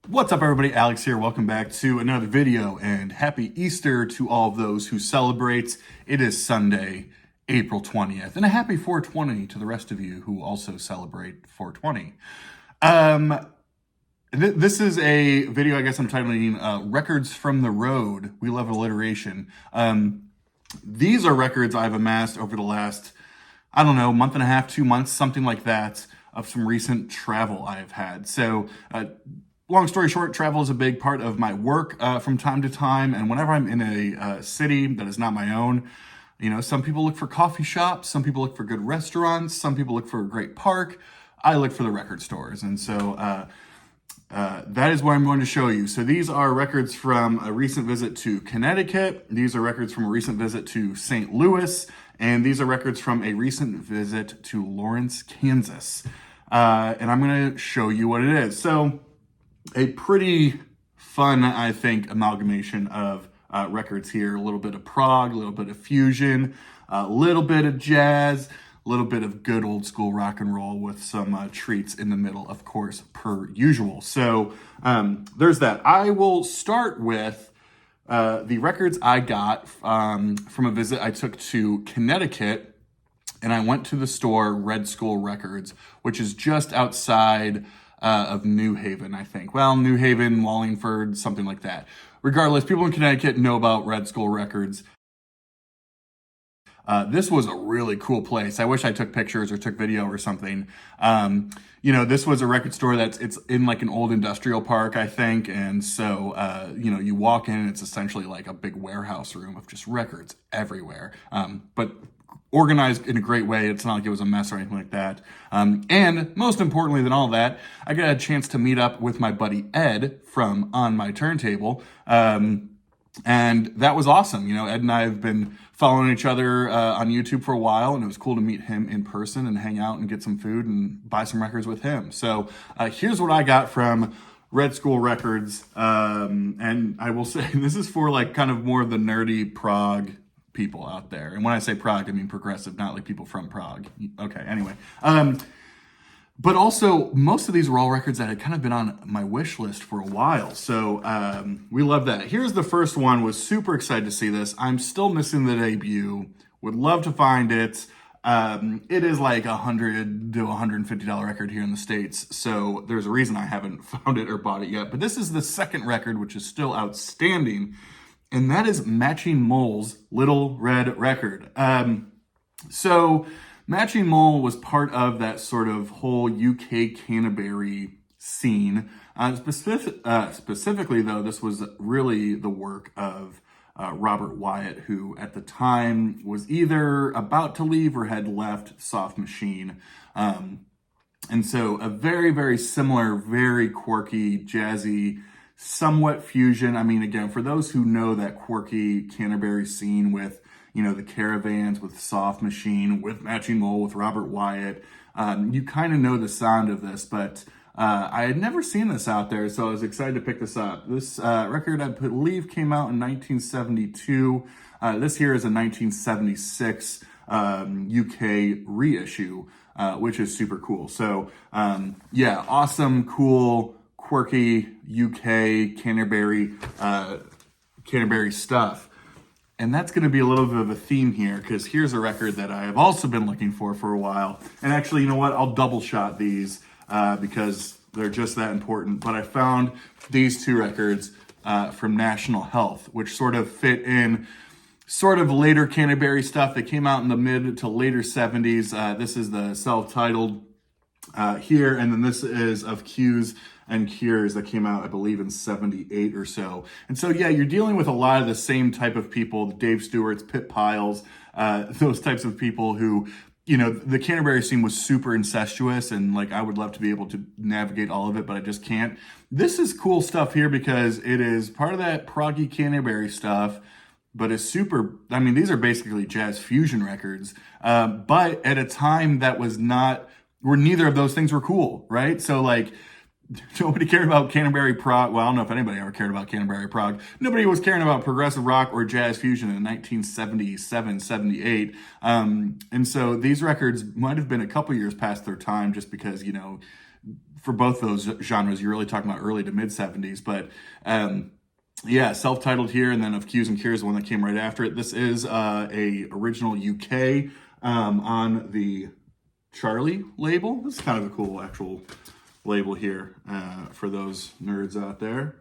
What's up, everybody? Alex here. Welcome back to another video, and happy Easter to all of those who celebrate. It is Sunday, April 20th, and a happy 420 to the rest of you who also celebrate 420. This is a video, I guess I'm titling Records from the Road. We love alliteration. These are records I've amassed over the last, I don't know, month and a half, 2 months, something like that, of some recent travel I've had. So, long story short, travel is a big part of my work from time to time. And whenever I'm in a city that is not my own, you know, some people look for coffee shops, some people look for good restaurants, some people look for a great park. I look for the record stores. And so that is what I'm going to show you. So these are records from a recent visit to Connecticut. These are records from a recent visit to St. Louis. And these are records from a recent visit to Lawrence, Kansas. And I'm going to show you what it is. So a pretty fun, I think, amalgamation of records here. A little bit of prog, a little bit of fusion, a little bit of jazz, a little bit of good old school rock and roll with some treats in the middle, of course, per usual. So there's that. I will start with the records I got from a visit I took to Connecticut. And I went to the store Red Skull Records, which is just outside of New Haven, I think. Well, New Haven, Wallingford, something like that. Regardless, people in Connecticut know about Red Skull Records. This was a really cool place. I wish I took pictures or took video or something. You know, this was a record store it's in like an old industrial park, I think. And so, you know, you walk in, it's essentially like a big warehouse room of just records everywhere. But organized in a great way. It's not like it was a mess or anything like that. And most importantly than all that, I got a chance to meet up with my buddy Ed from On My Turntable. And that was awesome. You know, Ed and I have been following each other on YouTube for a while, and it was cool to meet him in person and hang out and get some food and buy some records with him. So here's what I got from Red Skull Records. And I will say this is for like kind of more of the nerdy prog people out there. And when I say prog, I mean progressive, not like people from Prague. Okay, anyway. But also, most of these were all records that had kind of been on my wish list for a while. So we love that. Here's the first one. Was super excited to see this. I'm still missing the debut. Would love to find it. It is like $100 to $150 record here in the States. So there's a reason I haven't found it or bought it yet. But this is the second record, which is still outstanding. And that is Matching Mole's Little Red Record. So Matching Mole was part of that sort of whole UK Canterbury scene. Specifically, though, this was really the work of Robert Wyatt, who at the time was either about to leave or had left Soft Machine. And so a very, very similar, very quirky, jazzy, somewhat fusion. I mean, again, for those who know that quirky Canterbury scene with, you know, the Caravans, with Soft Machine, with Matching Mole, with Robert Wyatt, you kind of know the sound of this, but I had never seen this out there, so I was excited to pick this up. This record, I believe, came out in 1972. This here is a 1976 UK reissue, which is super cool. So, yeah, awesome, cool, quirky UK Canterbury stuff. And that's going to be a little bit of a theme here, because here's a record that I have also been looking for a while. And actually, you know what? I'll double shot these because they're just that important. But I found these two records from National Health, which sort of fit in sort of later Canterbury stuff. They came out in the mid to later 70s. This is the self-titled here, and then this is of Cues and Cures that came out, I believe, in 78 or so. And so, yeah, you're dealing with a lot of the same type of people, the Dave Stewarts, Pit Piles, those types of people who, you know, the Canterbury scene was super incestuous, and like I would love to be able to navigate all of it, but I just can't. This is cool stuff here because it is part of that proggy Canterbury stuff, but it's super, I mean, these are basically jazz fusion records, but at a time that was not, where neither of those things were cool, right? So like, nobody cared about Canterbury prog. Well, I don't know if anybody ever cared about Canterbury prog. Nobody was caring about progressive rock or jazz fusion in 1977, 78. And so these records might have been a couple years past their time just because, you know, for both those genres, you're really talking about early to mid 70s. But yeah, self-titled here, and then Of Q's and Cures, the one that came right after it. This is a original UK on the Charlie label. This is kind of a cool actual label here for those nerds out there.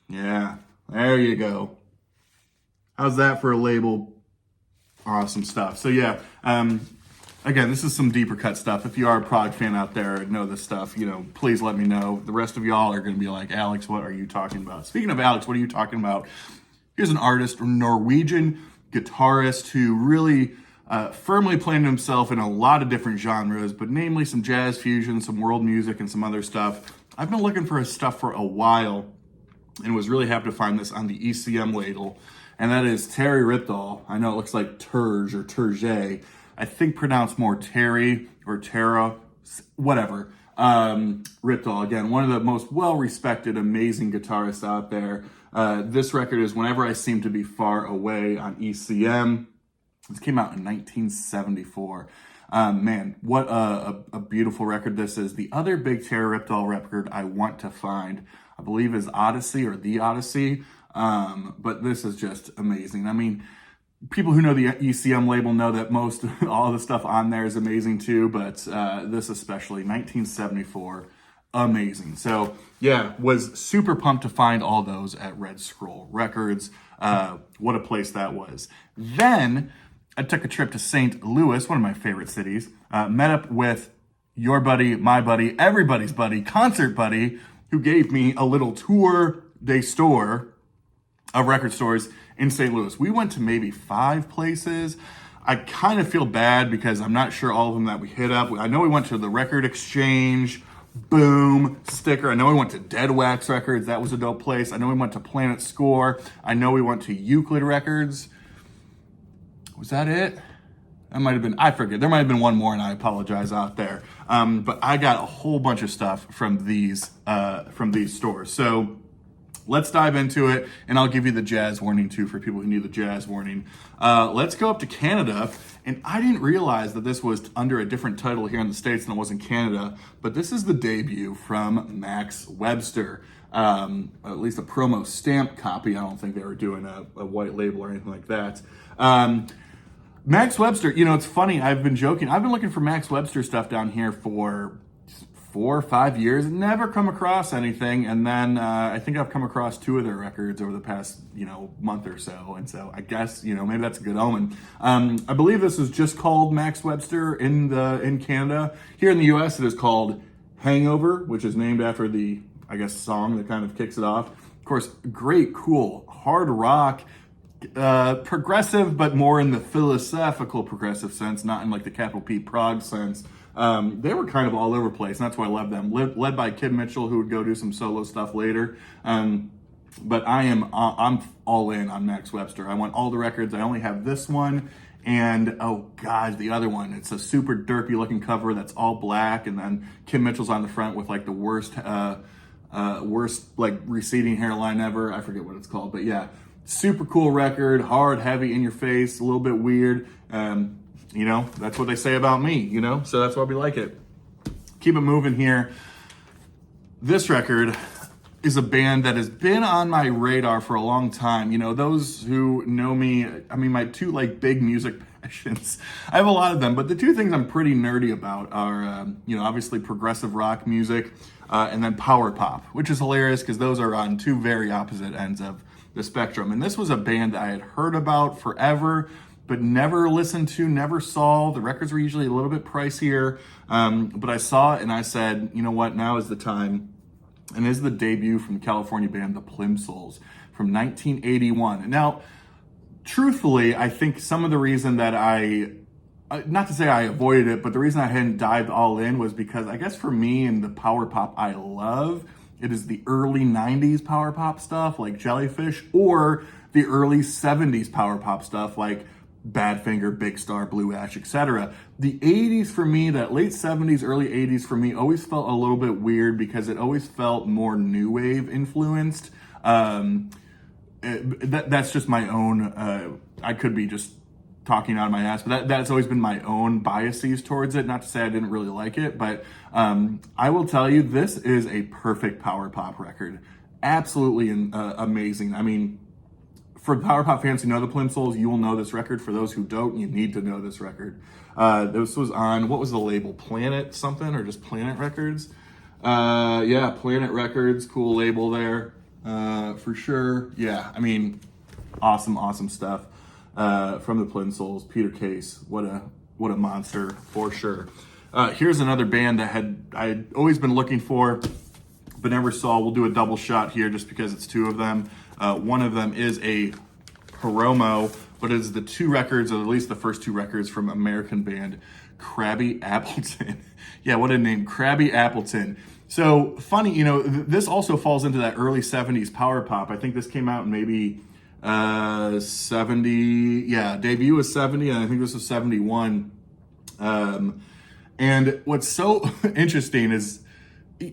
Yeah, there you go. How's that for a label? Awesome stuff. So yeah, again, this is some deeper cut stuff. If you are a prog fan out there and know this stuff, you know, please let me know. The rest of y'all are going to be like, Alex, what are you talking about? Speaking of Alex, what are you talking about? Here's an artist, a Norwegian guitarist who really firmly planted himself in a lot of different genres, but namely some jazz fusion, some world music, and some other stuff. I've been looking for his stuff for a while and was really happy to find this on the ECM label, and that is Terry Ripdahl. I know it looks like Terge or Terje. I think pronounced more Terry or Tara, whatever. Ripdahl, again, one of the most well-respected, amazing guitarists out there. This record is Whenever I Seem to Be Far Away on ECM. This came out in 1974. Man, what a beautiful record this is. The other big Terry Ripdahl record I want to find, I believe, is Odyssey or The Odyssey. But this is just amazing. I mean, people who know the ECM label know that all the stuff on there is amazing too, but this especially, 1974, amazing. So yeah, was super pumped to find all those at Red Scroll Records. What a place that was. Then I took a trip to St. Louis, one of my favorite cities, met up with your buddy, my buddy, everybody's buddy, Concert Buddy, who gave me a little tour de store of record stores in St. Louis. We went to maybe 5 places. I kind of feel bad because I'm not sure all of them that we hit up. I know we went to the Record Exchange, Boom, Sticker. I know we went to Dead Wax Records. That was a dope place. I know we went to Planet Score. I know we went to Euclid Records. Was that it? That might have been, I forget. There might have been one more, and I apologize out there. But I got a whole bunch of stuff from these stores. So let's dive into it, and I'll give you the jazz warning too for people who need the jazz warning. Let's go up to Canada, and I didn't realize that this was under a different title here in the States than it was in Canada, but this is the debut from Max Webster. At least a promo stamp copy. I don't think they were doing a white label or anything like that. Max Webster, you know, it's funny, I've been joking. I've been looking for Max Webster stuff down here for 4 or 5 years, never come across anything, and then I think I've come across 2 of their records over the past, month or so, and so I guess, maybe that's a good omen. I believe this is just called Max Webster in Canada. Here in the US, it is called Hangover, which is named after the, I guess, song that kind of kicks it off. Of course, great, cool, hard rock, progressive, but more in the philosophical progressive sense, not in like the capital P prog sense. They were kind of all over the place, and that's why I love them. Led by Kid Mitchell, who would go do some solo stuff later. But I'm all in on Max Webster. I want all the records. I only have this one, and oh god, the other one. It's a super derpy looking cover that's all black, and then Kim Mitchell's on the front with like the worst like receding hairline ever. I forget what it's called, but yeah, super cool record, hard, heavy, in your face, a little bit weird. That's what they say about me, so that's why we like it. Keep it moving here. This record is a band that has been on my radar for a long time. Those who know me, my 2 like big music passions, I have a lot of them, but the 2 things I'm pretty nerdy about are, obviously progressive rock music, and then power pop, which is hilarious because those are on 2 very opposite ends of the spectrum. And this was a band that I had heard about forever, but never listened to, never saw. The records were usually a little bit pricier, but I saw it and I said, you know what, now is the time. And this is the debut from the California band, the Plimsouls, from 1981. And now, truthfully, I think some of the reason that not to say I avoided it, but the reason I hadn't dived all in was because I guess for me and the power pop I love, it is the early 90s power pop stuff like Jellyfish, or the early 70s power pop stuff like Badfinger, Big Star, Blue Ash, etc. The 80s for me, that late 70s, early 80s for me, always felt a little bit weird because it always felt more new wave influenced. That's just my own, I could be just talking out of my ass, but that's always been my own biases towards it. Not to say I didn't really like it, but I will tell you, this is a perfect power pop record. Absolutely amazing. I mean, for power pop fans who know the Plimsolls, you will know this record. For those who don't, you need to know this record. This was on, what was the label? Planet something, or just Planet Records? Yeah, Planet Records, cool label there, for sure. Yeah, I mean, awesome stuff from the Plimsolls. Peter Case, what a monster, for sure. Here's another band that I had always been looking for, but never saw. We'll do a double shot here just because it's two of them. One of them is a promo, but it's the two records, or at least the first two records, from American band Krabby Appleton. Yeah, what a name, Krabby Appleton. So funny, you know, this also falls into that early 70s power pop. I think this came out in maybe 70, yeah, debut was 70, and I think this was 71. And what's so interesting is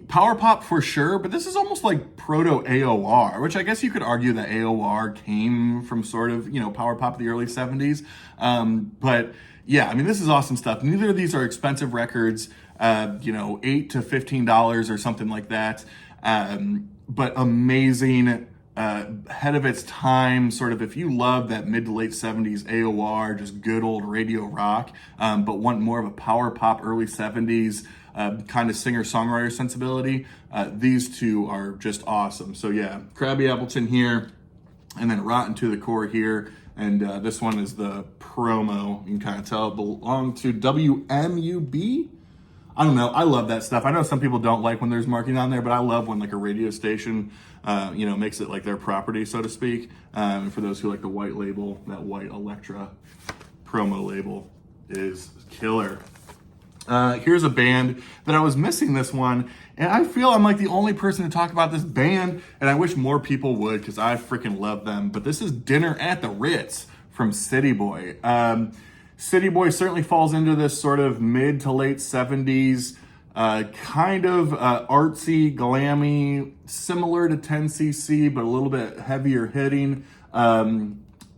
power pop for sure, but this is almost like proto AOR, which I guess you could argue that AOR came from sort of, you know, power pop of the early 70s. But yeah, I mean, this is awesome stuff. Neither of these are expensive records, you know, $8 to $15 or something like that. But amazing, ahead of its time, sort of, if you love that mid to late 70s AOR, just good old radio rock, but want more of a power pop early 70s, kind of singer-songwriter sensibility, these two are just awesome. So yeah, Krabby Appleton here, and then Rotten to the Core here, and this one is the promo. You can kind of tell it belonged to WMUB. I don't know, I love that stuff. I know some people don't like when there's marking on there, but I love when like a radio station, you know, makes it like their property, so to speak. And for those who like the white label, that white Electra promo label is killer. Here's a band that I was missing this one, and I feel I'm like the only person to talk about this band, and I wish more people would, because I freaking love them. But this is Dinner at the Ritz from City Boy. City Boy certainly falls into this sort of mid to late 70s, kind of artsy, glammy, similar to 10cc, but a little bit heavier hitting.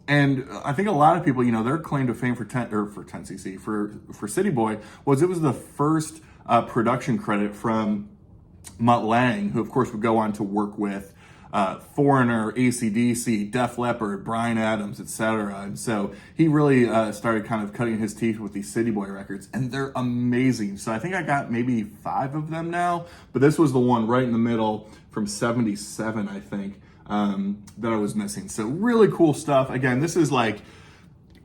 And I think a lot of people, you know, their claim to fame for 10cc, for City Boy, was it was the first production credit from Mutt Lange, who of course would go on to work with Foreigner, AC/DC, Def Leppard, Bryan Adams, etc. And so he really started kind of cutting his teeth with these City Boy records, and they're amazing. So I think I got maybe 5 of them now, but this was the one right in the middle from 77, I think. That I was missing. So really cool stuff. Again, this is like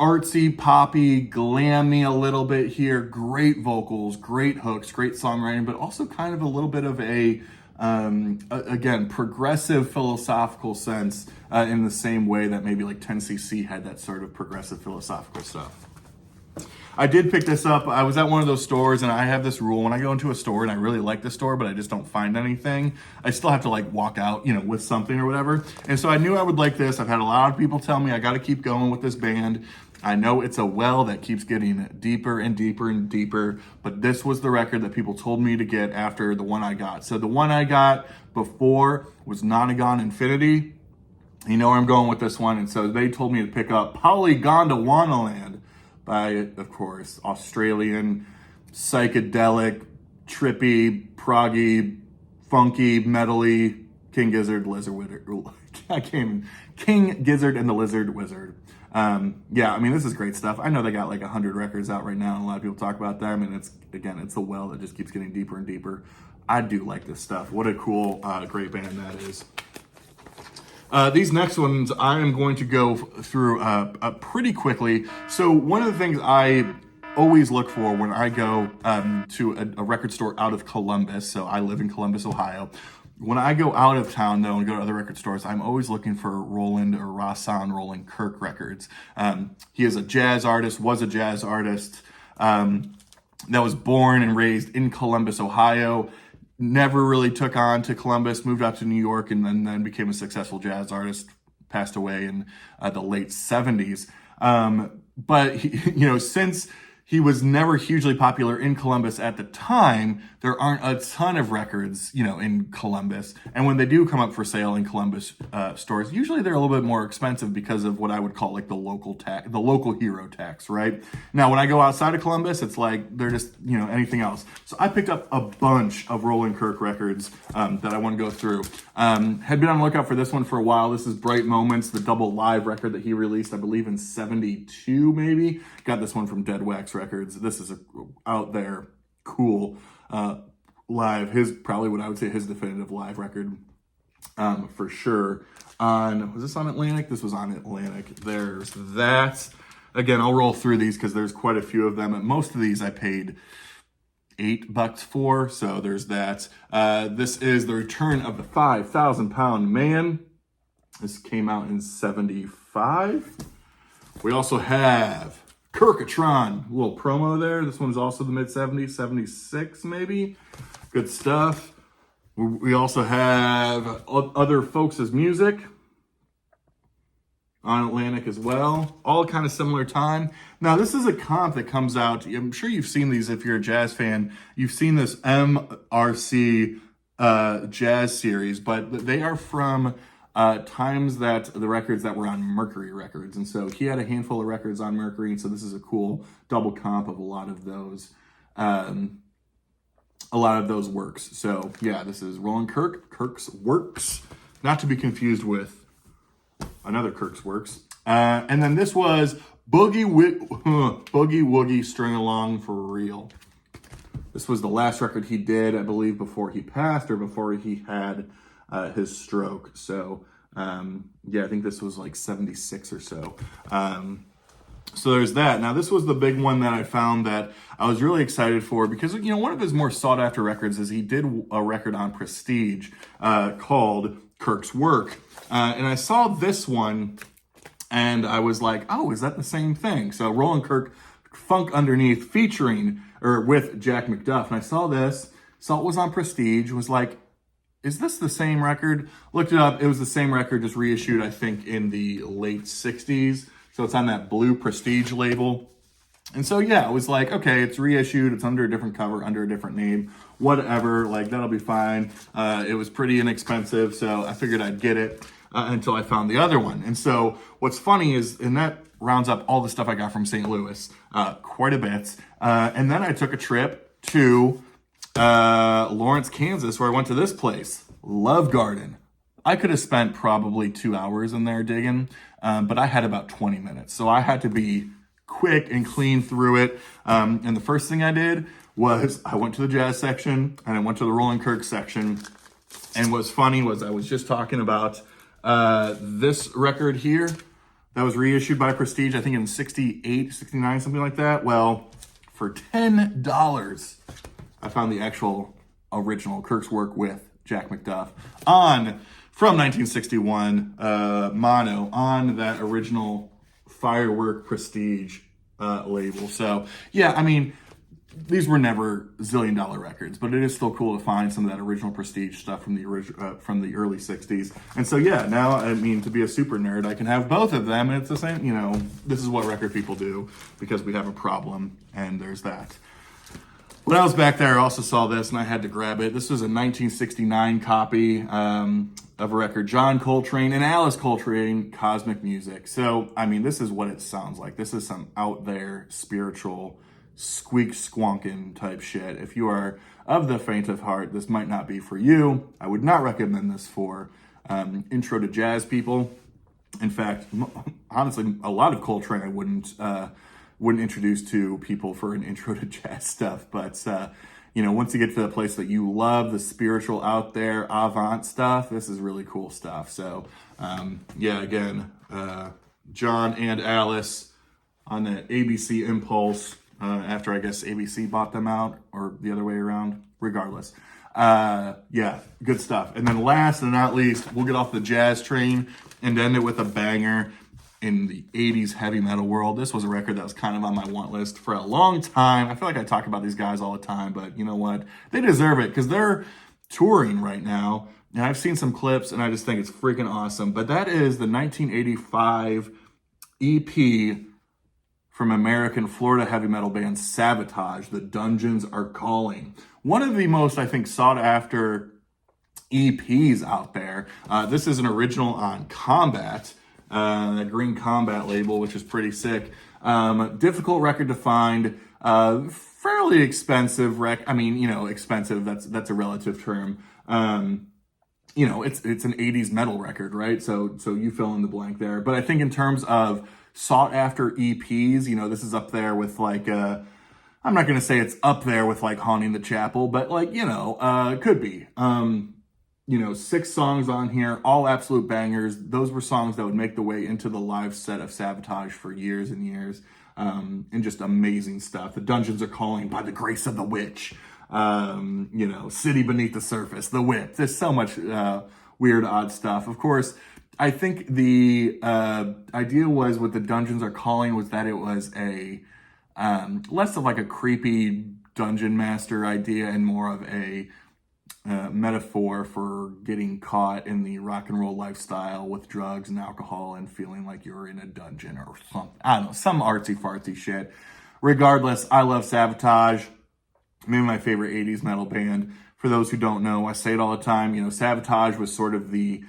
artsy, poppy, glammy a little bit here. Great vocals, great hooks, great songwriting, but also kind of a little bit of a, again, progressive philosophical sense in the same way that maybe like 10cc had that sort of progressive philosophical stuff. I did pick this up. I was at one of those stores, and I have this rule: when I go into a store and I really like the store, but I just don't find anything, I still have to like walk out, you know, with something or whatever. And so I knew I would like this. I've had a lot of people tell me I got to keep going with this band. I know it's a well that keeps getting deeper and deeper and deeper, but this was the record that people told me to get after the one I got. So the one I got before was Nonagon Infinity. You know where I'm going with this one. And so they told me to pick up Polygondawandaland by, of course, Australian, psychedelic, trippy, proggy, funky, metally, King Gizzard, Lizard Wizard. King Gizzard and the Lizard Wizard. Yeah, I mean, this is great stuff. I know they got like 100 records out right now, and a lot of people talk about them, and it's, again, it's a well that just keeps getting deeper and deeper. I do like this stuff. What a cool, great band that is. These next ones I am going to go through pretty quickly. So one of the things I always look for when I go to a record store out of Columbus, so I live in Columbus, Ohio. When I go out of town, though, and go to other record stores, I'm always looking for Roland or Rahsaan Roland Kirk records. He is a jazz artist, was a jazz artist, that was born and raised in Columbus, Ohio. Never really took on to Columbus, moved out to New York, and then became a successful jazz artist. Passed away in the late 70s. But he, you know, since he was never hugely popular in Columbus at the time. There aren't a ton of records, in Columbus. And when they do come up for sale in Columbus stores, usually they're a little bit more expensive because of what I would call like the local hero tax, right? Now, when I go outside of Columbus, it's like they're just, anything else. So I picked up a bunch of Roland Kirk records that I want to go through. Had been on the lookout for this one for a while. This is Bright Moments, the double live record that he released, I believe in 72 maybe. Got this one from Dead Wax Records. This is out there cool live. Probably what I would say his definitive live record for sure. Was this on Atlantic? This was on Atlantic. There's that. Again, I'll roll through these because there's quite a few of them. And most of these I paid $8 for. So there's that. This is The Return of the 5,000 Pound Man. This came out in 75. We also have Kirkatron, a little promo there. This one's also the mid-70s, 76 maybe. Good stuff. We also have Other Folks' Music on Atlantic as well. All kind of similar time. Now, this is a comp that comes out. I'm sure you've seen these if you're a jazz fan. You've seen this MRC jazz series, but they are from times that the records that were on Mercury Records. And so he had a handful of records on Mercury. And so this is a cool double comp of a lot of those works. So yeah, this is Roland Kirk, Kirk's Works, not to be confused with another Kirk's Works. And then this was Boogie Woogie String Along for Real. This was the last record he did, I believe, before he passed or before he had his stroke. So I think this was like 76 or so. So there's that. Now, this was the big one that I found that I was really excited for because, one of his more sought after records is he did a record on Prestige called Kirk's Work. And I saw this one and I was like, oh, is that the same thing? So Roland Kirk, Funk Underneath with Jack McDuff. And I saw this, saw it was on Prestige, was like, is this the same record? Looked it up. It was the same record, just reissued, I think, in the late 60s. So it's on that blue Prestige label. And so, yeah, I was like, okay, it's reissued. It's under a different cover, under a different name, whatever. Like, that'll be fine. It was pretty inexpensive, so I figured I'd get it until I found the other one. And so what's funny is, and that rounds up all the stuff I got from St. Louis, quite a bit. And then I took a trip to Lawrence, Kansas, where I went to this place, Love Garden. I could have spent probably 2 hours in there digging, but I had about 20 minutes. So I had to be quick and clean through it. And the first thing I did was I went to the jazz section and I went to the Roland Kirk section. And what's funny was I was just talking about this record here that was reissued by Prestige, I think in 68, 69, something like that. Well, for $10, I found the actual original Kirk's Work with Jack McDuff from 1961, mono on that original Firework Prestige label. So yeah, I mean, these were never zillion-dollar records, but it is still cool to find some of that original Prestige stuff from the early 60s. And so yeah, now, I mean, to be a super nerd, I can have both of them, and it's the same, this is what record people do because we have a problem, and there's that. When I was back there, I also saw this, and I had to grab it. This was a 1969 copy of a record, John Coltrane and Alice Coltrane, Cosmic Music. So, I mean, this is what it sounds like. This is some out there, spiritual, squeak squonking type shit. If you are of the faint of heart, this might not be for you. I would not recommend this for intro to jazz people. In fact, honestly, a lot of Coltrane I wouldn't introduce to people for an intro to jazz stuff. But, once you get to the place that you love, the spiritual out there, avant stuff, this is really cool stuff. So, again, John and Alice on that ABC Impulse, after I guess ABC bought them out, or the other way around, regardless. Good stuff. And then last and not least, we'll get off the jazz train and end it with a banger in the 80s heavy metal world. This was a record that was kind of on my want list for a long time. I feel like I talk about these guys all the time, but you know what? They deserve it because they're touring right now. And I've seen some clips and I just think it's freaking awesome. But that is the 1985 EP from American Florida heavy metal band Savatage, The Dungeons Are Calling. One of the most, I think, sought after EPs out there. This is an original on Combat, a Green Combat label, which is pretty sick. Difficult record to find, fairly expensive I mean, you know, expensive, that's a relative term. You know, it's an 80s metal record, right? So you fill in the blank there. But I think in terms of sought after EPs, you know, this is up there with like, I'm not going to say it's up there with like Haunting the Chapel, but like, you know, it could be. You know, 6 songs on here, all absolute bangers. Those were songs that would make the way into the live set of Savatage for years and years. And just amazing stuff. The Dungeons Are Calling, By the Grace of the Witch. You know, City Beneath the Surface, The Whip. There's so much weird, odd stuff. Of course, I think the idea was what the Dungeons Are Calling was that it was a less of like a creepy dungeon master idea and more of a metaphor for getting caught in the rock and roll lifestyle with drugs and alcohol and feeling like you're in a dungeon or something. I don't know, some artsy fartsy shit. Regardless, I love Savatage. Maybe my favorite 80s metal band. For those who don't know, I say it all the time, you know, Savatage was sort of the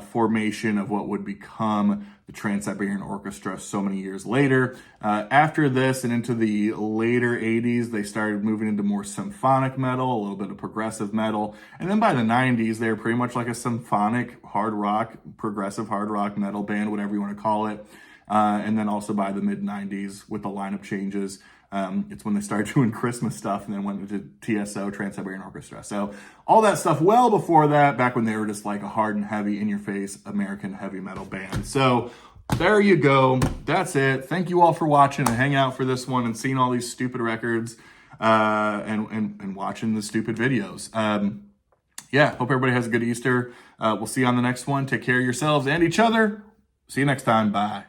formation of what would become the Trans-Siberian Orchestra so many years later. After this and into the later 80s, they started moving into more symphonic metal, a little bit of progressive metal. And then by the 90s, they were pretty much like a symphonic hard rock, progressive hard rock metal band, whatever you want to call it. And then also by the mid-90s with the lineup changes, it's when they started doing Christmas stuff and then went into TSO, Trans-Siberian Orchestra. So all that stuff well before that, back when they were just like a hard and heavy, in-your-face American heavy metal band. So there you go. That's it. Thank you all for watching and hanging out for this one and seeing all these stupid records and watching the stupid videos. Yeah, hope everybody has a good Easter. We'll see you on the next one. Take care of yourselves and each other. See you next time. Bye.